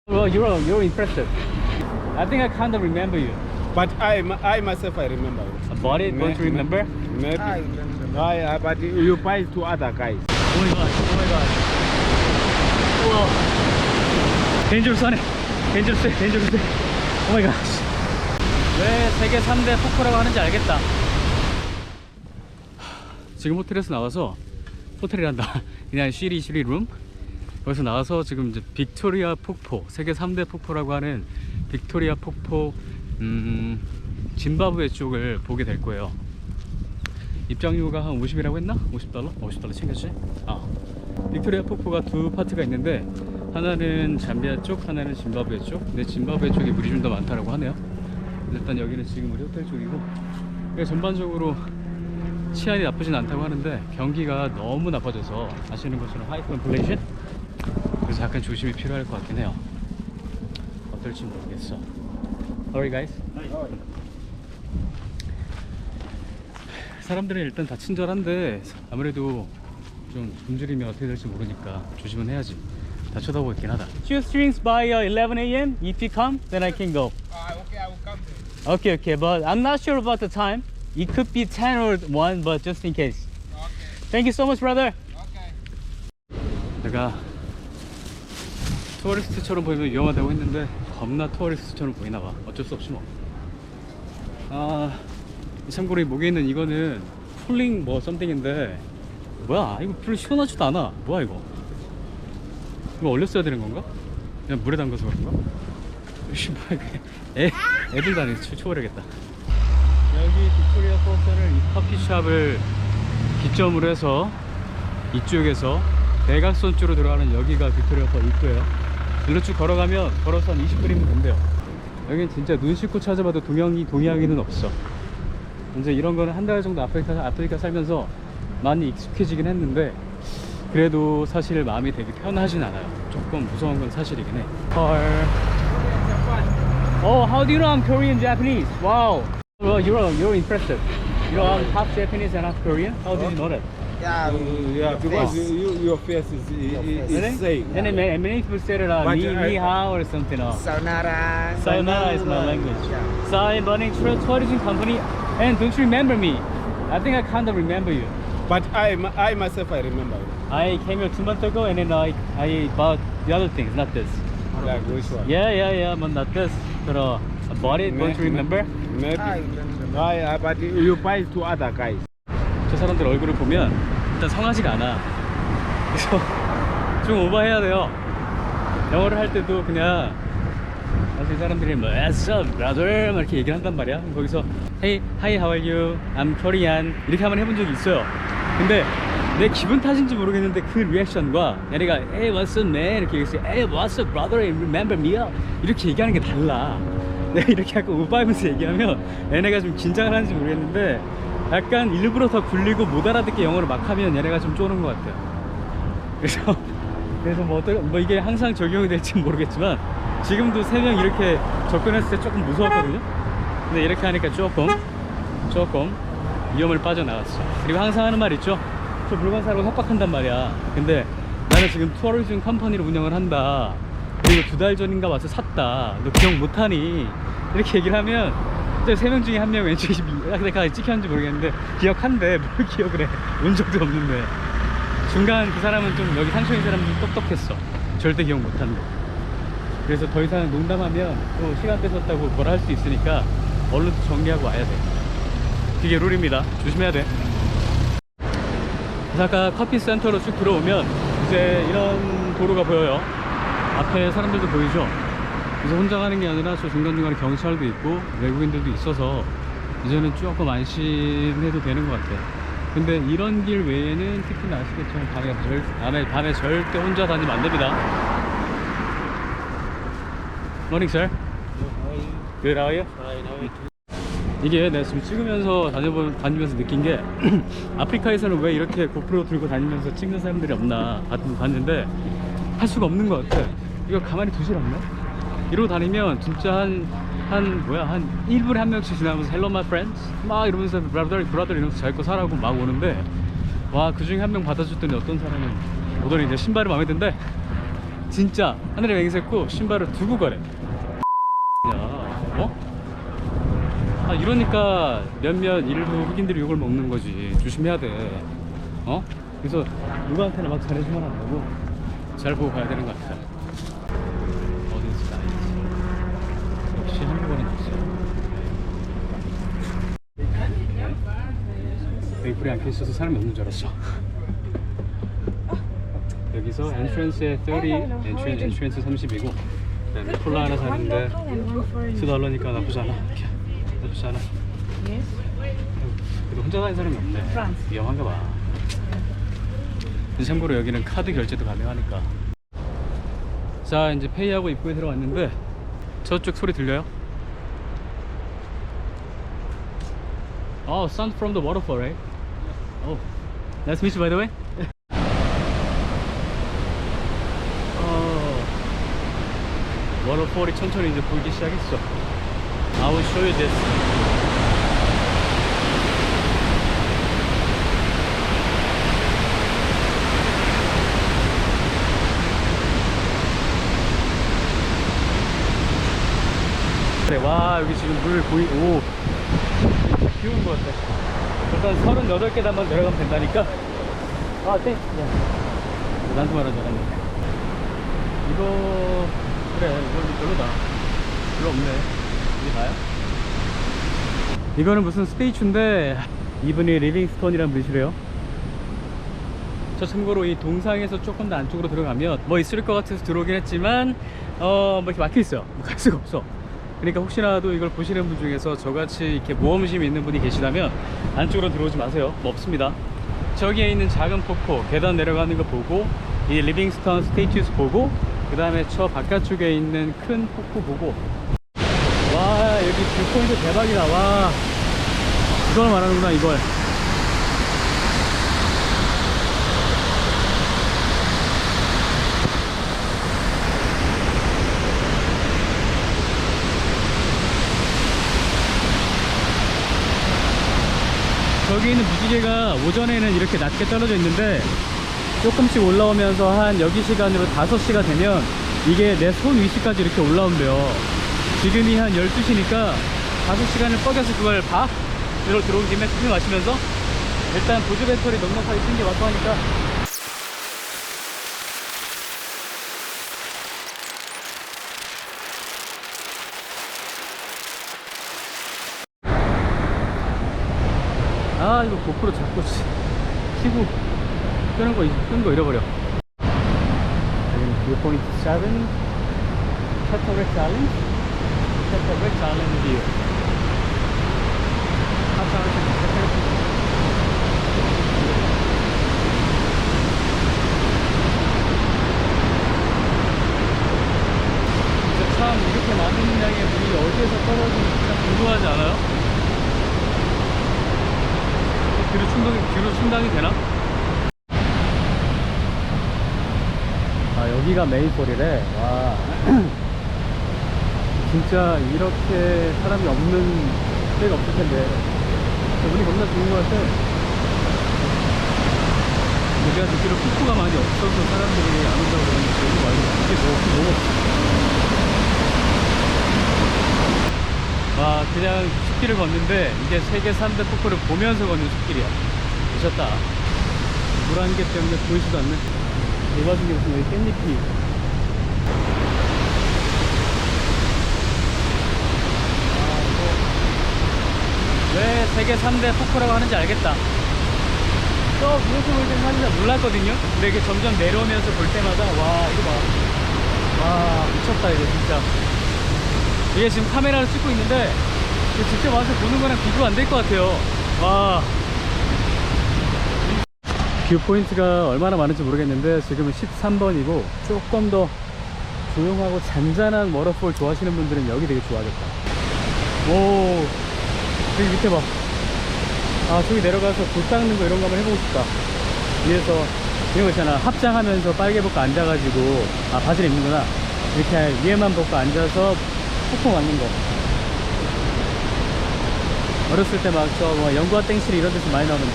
Well, you're impressive. I think I kind of remember you. But I myself, I remember it. About it, don't you remember? Maybe. I remember. But you buy to other guys. Oh my god, oh my god. 우와. dangerous하네. dangerous. Oh my gosh. 왜 세계 3대 폭포라고 하는지 알겠다. 지금 호텔에서 나와서, 호텔이란다. 그냥 쉬리 룸. 거기서 나와서 지금 이제 빅토리아 폭포, 세계 3대 폭포라고 하는 빅토리아 폭포, 짐바브웨 쪽을 보게 될 거예요. 입장료가 한 50이라고 했나? $50 챙겼지? 빅토리아 폭포가 두 파트가 있는데 하나는 잠비아 쪽, 하나는 짐바브웨 쪽. 근데 짐바브웨 쪽이 물이 좀 더 많다라고 하네요. 일단 여기는 지금 우리 호텔 쪽이고, 전반적으로 치안이 나쁘진 않다고 하는데 경기가 너무 나빠져서 아시는 것처럼 하이퍼인플레이션? 그래서 약간 조심이 필요할 것 같긴 해요. 어떨지 모르겠어. Alright guys? 사람들은 일단 다 친절한데 아무래도 좀 굶주리면 어떻게 될지 모르니까 조심은 해야지. 다 쳐다보고 있긴 하다. Shoestrings by 11 a.m. If you come, then I can go. Okay, I will come then. Okay, but I'm not sure about the time. It could be 10 or 1, but just in case. Okay. Thank you so much, brother. Okay. 내가 투어리스트처럼 보이면 위험하다고 했는데 겁나 투어리스트처럼 보이나봐. 어쩔 수 없지 뭐. 참고로 이 목에 있는 이거는 쿨링 뭐 썸띵인데 뭐야 이거 별로 시원하지도 않아. 뭐야 이거 얼렸어야 되는 건가? 그냥 물에 담가서 그런가? 애들도 아니고 초월해야겠다. 여기 빅토리아 폴스는 이 커피숍을 기점으로 해서 이쪽에서 대각선 쪽으로 들어가는 여기가 빅토리아 폴 입구예요. 일로 쭉 걸어가면 걸어서 한 20분이면 된대요. 여긴 진짜 눈 씻고 찾아봐도 동양인은 없어. 이제 이런 거는 한 달 정도 아프리카 살면서 많이 익숙해지긴 했는데 그래도 사실 마음이 되게 편하진 않아요. 조금 무서운 건 사실이긴 해. Oh, how do you know I'm Korean Japanese? Wow. Well, you're impressive. You know I'm half Japanese and half Korean. How did you know that? Yeah. Yeah, because your face is saying. And many people say that ni hao or something. Sayonara. Sayonara is my language. Yeah. So I'm running tourism company, and don't you remember me? I think I kind of remember you. But I myself, I remember it. I came here 2 months ago, and then I bought the other things, not this. Like which one? Yeah, but not this. But I bought it. Don't you remember? Maybe. I remember. But you buy to other guys. 저 사람들 얼굴을 보면 일단 성하지가 않아. 그래서 좀 오버해야 돼요. 영어를 할 때도 그냥 사실 사람들이 뭐 What's up, brother? 막 이렇게 얘기를 한단 말이야. 거기서 Hey, hi, how are you? I'm Korean. 이렇게 한번 해본 적이 있어요. 근데 내 기분 탓인지 모르겠는데 그 리액션과 얘네가 Hey, what's up, man? 이렇게 얘기했어요. Hey, what's up, brother? Remember me? 이렇게 얘기하는 게 달라. 내가 이렇게 약간 오버하면서 얘기하면 얘네가 좀 긴장을 하는지 모르겠는데 약간 일부러 더 굴리고 못 알아듣게 영어를 막 하면 얘네가 좀 쪼는 것 같아요. 그래서 뭐 이게 항상 적용이 될지 모르겠지만 지금도 3명 이렇게 접근했을 때 조금 무서웠거든요. 근데 이렇게 하니까 조금 위험을 빠져나갔어. 그리고 항상 하는 말 있죠. 저 물건 사라고 협박한단 말이야. 근데 나는 지금 투어리즘 컴퍼니를 운영을 한다. 그리고 2달 전인가 와서 샀다. 너 기억 못하니? 이렇게 얘기를 하면 3명 중에 1명 왼쪽이 내가 찍혔는지 모르겠는데 기억한대. 뭘 기억을 해. 온 적도 없는데. 중간 그 사람은 좀 여기 상처인 사람은 좀 똑똑했어. 절대 기억 못한대. 그래서 더 이상 농담하면 또 시간 뺏었다고 뭐라 할 수 있으니까 얼른 정리하고 와야 돼. 그게 룰입니다. 조심해야 돼. 그래서 아까 커피 센터로 쭉 들어오면 이제 이런 도로가 보여요. 앞에 사람들도 보이죠? 그래서 혼자 가는 게 아니라 저 중간중간에 경찰도 있고 외국인들도 있어서 이제는 조금 안심해도 되는 것 같아요. 근데 이런 길 외에는 특히나 아시겠지만 밤에 절대 혼자 다니면 안 됩니다. Morning, sir. Good, how are you? 이게 내가 지금 찍으면서 다니면서 느낀 게 아프리카에서는 왜 이렇게 고프로 들고 다니면서 찍는 사람들이 없나 봤는데 할 수가 없는 것 같아. 이거 가만히 두질 않나? 이러고 다니면 진짜 한 1분에 1명씩 지나면서 Hello my friends 막 이러면서 brother 이러면서 잘 거 사라고 막 오는데 와, 그 중에 1명 받아줬더니 어떤 사람은 오더니 이제 신발이 마음에 든대. 진짜 하늘에 맹세코 신발을 두고 가래. 야, 어? 아 이러니까 몇몇 일부 흑인들이 욕을 먹는 거지. 조심해야 돼. 어? 그래서 누구한테나 막 잘해주면 안 되고 잘 보고 가야 되는 것 같아. 어딘지 나이지. 역시 한국어는 역시. 여기 불이 안 켜있어서 사람이 없는 줄 알았어. 여기서 엔트런스에 30, 엔트런스 30이고 그다음에 콜라 하나 사는데 $2니까 나쁘지 않아. 나쁘지 않아. 그래도 혼자 다니는 사람이 없네. 위험한가 봐. 참고로 여기는 카드 결제도 가능하니까. 자, 이제 페이하고 입구에 들어왔는데 저쪽 소리 들려요? Oh, sound from the waterfall, right? Oh, nice to meet you, by the way. 워터폴이 천천히 이제 보이기 시작했어. I will show you this. 그래, 와 여기 지금 물 오 비 오는 것 같아. 일단 38계단만 내려가면 된다니까. 아 땡. 나한테 말하지 않았네. 이거 그래, 이건 별로다. 별로 없네. 이게 나야? 이거는 무슨 스테이츠인데 이분이 리빙스톤이라는 분이시래요. 저 참고로 이 동상에서 조금 더 안쪽으로 들어가면 뭐 있을 것 같아서 들어오긴 했지만 뭐 이렇게 막혀있어요. 갈 수가 없어. 그러니까 혹시라도 이걸 보시는 분 중에서 저같이 이렇게 모험심이 있는 분이 계시다면 안쪽으로 들어오지 마세요. 뭐 없습니다. 저기에 있는 작은 폭포 계단 내려가는 거 보고 이 리빙스톤 스테이츠스 보고 그 다음에 저 바깥쪽에 있는 큰 폭포 보고. 와 여기 뷰포인트 대박이다. 와 이걸 말하는구나. 이걸 저기 있는 무지개가 오전에는 이렇게 낮게 떨어져 있는데 조금씩 올라오면서 한 여기 시간으로 5시가 되면 이게 내 손 위치까지 이렇게 올라온대요. 지금이 한 12시니까 5시간을 뻐겨서 그걸 봐? 이리로 들어온 김에 커피 마시면서 일단 보조 배터리 넉넉하게 챙겨왔고 하니까. 아 이거 고프로 자꾸 키고 끄는 거 잃어버려. 여기는 뷰포인트 7 캐터렉트 아일랜드, 캐터렉트 아일랜드 뷰. 진짜 참 이렇게 많은 양의 물이 어디에서 떨어지는지 참 궁금하지 않아요? 뒤로 충당이 되나? 아 여기가 메인폴이래. 와 진짜 이렇게 사람이 없는 데가 없을 텐데 운이 겁나 좋은 것 같아. 제가 듣기로 폭포가 많이 없어서 사람들이 안 온다고 그러는데 여기 말고 이게 너무 없어. 와 그냥 숲길을 걷는데 이게 세계 3대 폭포를 보면서 걷는 숲길이야. 미쳤다. 물 한 개 때문에 보이지도 않네. 이 와중에 무슨 여기 깻잎이. 왜 세계 3대 폭포라고 하는지 알겠다. 저 위에서 볼 때는 사실 잘 몰랐거든요. 근데 이게 점점 내려오면서 볼 때마다 와 이거 봐. 와 미쳤다 이거 진짜. 이게 지금 카메라를 찍고 있는데 직접 와서 보는 거랑 비교 안 될 것 같아요. 와 뷰포인트가 얼마나 많은지 모르겠는데 지금은 13번이고 조금 더 조용하고 잔잔한 워터폴 좋아하시는 분들은 여기 되게 좋아하겠다. 오 여기 밑에 봐. 아 저기 내려가서 돌 닦는 거 이런 거 한번 해보고 싶다. 위에서 이런 거 있잖아, 합장하면서 빨개 벗고 앉아가지고, 아 바지를 입는구나. 이렇게 위에만 벗고 앉아서 폭포 맞는 거. 어렸을 때 막 저 뭐 연구와 땡실 이런 데서 많이 나오는데,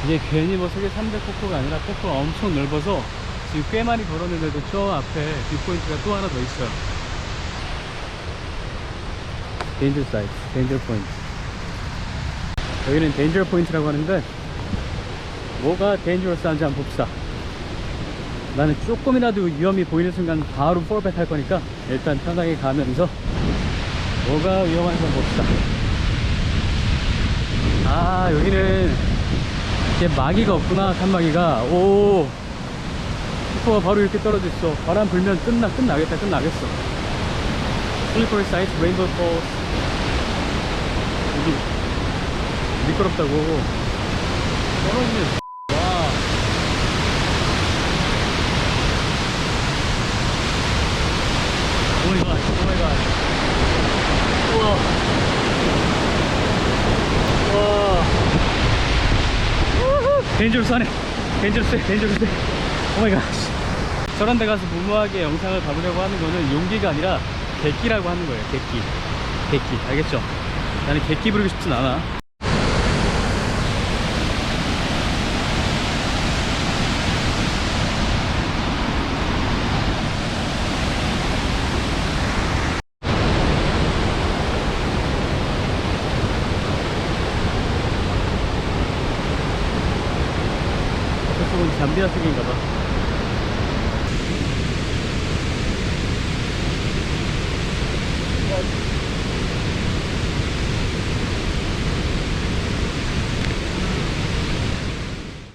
이게 괜히 뭐 세계 3대 폭포가 아니라 폭포가 엄청 넓어서 지금 꽤 많이 걸었는데도 저 앞에 뷰포인트가 또 하나 더 있어요. 데인저 사이트, 데인저 포인트. 여기는 데인저 포인트라고 하는데 뭐가 데인저러스한지 한번 봅시다. 나는 조금이라도 위험이 보이는 순간 바로 폴백 할 거니까 일단 편하게 가면서 뭐가 위험한지 한번 봅시다. 아, 여기는 이게 마기가 없구나. 칸마기가. 오, 슈퍼가 바로 이렇게 떨어져 있어. 바람 불면 끝나겠다. 끝나겠어. 슬리퍼리 사이트, 레인보우 폴스. 여기 미끄럽다고 떨어지는. 와, 오마이갓, 오마이갓. 우와, 와, 데인저러스하네. 데인저러스. 오마이갓. 저런 데 가서 무모하게 영상을 담으려고 하는 거는 용기가 아니라 객기라고 하는 거예요. 객기. 알겠죠? 나는 객기 부르고 싶진 않아. 저쪽은 잠비아 쪽인가 봐.